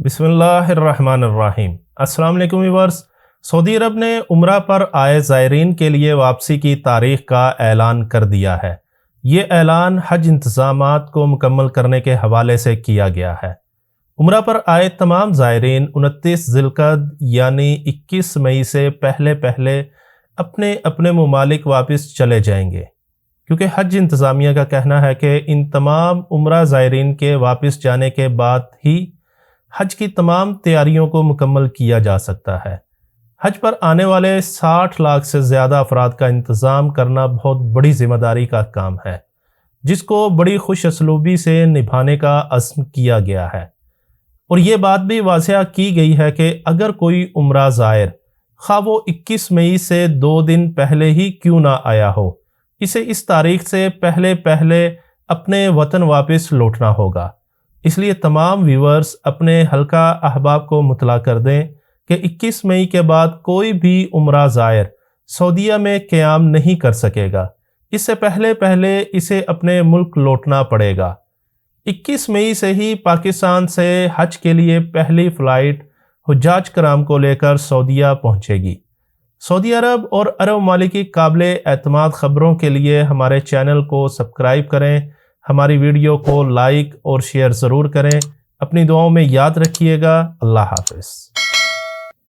بسم اللہ الرحمن الرحیم۔ السلام علیکم ویورز۔ سعودی عرب نے عمرہ پر آئے زائرین کے لیے واپسی کی تاریخ کا اعلان کر دیا ہے۔ یہ اعلان حج انتظامات کو مکمل کرنے کے حوالے سے کیا گیا ہے۔ عمرہ پر آئے تمام زائرین 29 ذی القعدہ یعنی 21 مئی سے پہلے اپنے اپنے ممالک واپس چلے جائیں گے، کیونکہ حج انتظامیہ کا کہنا ہے کہ ان تمام عمرہ زائرین کے واپس جانے کے بعد ہی حج کی تمام تیاریوں کو مکمل کیا جا سکتا ہے۔ حج پر آنے والے 60 لاکھ سے زیادہ افراد کا انتظام کرنا بہت بڑی ذمہ داری کا کام ہے، جس کو بڑی خوش اسلوبی سے نبھانے کا عزم کیا گیا ہے۔ اور یہ بات بھی واضح کی گئی ہے کہ اگر کوئی عمرہ زائر خواہ وہ 21 مئی سے 2 دن پہلے ہی کیوں نہ آیا ہو، اسے اس تاریخ سے پہلے اپنے وطن واپس لوٹنا ہوگا۔ اس لیے تمام ویورز اپنے حلقہ احباب کو مطلع کر دیں کہ 21 مئی کے بعد کوئی بھی عمرہ زائر سعودیہ میں قیام نہیں کر سکے گا۔ اس سے پہلے اسے اپنے ملک لوٹنا پڑے گا۔ 21 مئی سے ہی پاکستان سے حج کے لیے پہلی فلائٹ حجاج کرام کو لے کر سعودیہ پہنچے گی۔ سعودی عرب اور عرب ممالک کی قابل اعتماد خبروں کے لیے ہمارے چینل کو سبسکرائب کریں، ہماری ویڈیو کو لائک اور شیئر ضرور کریں۔ اپنی دعاؤں میں یاد رکھیے گا۔ اللہ حافظ۔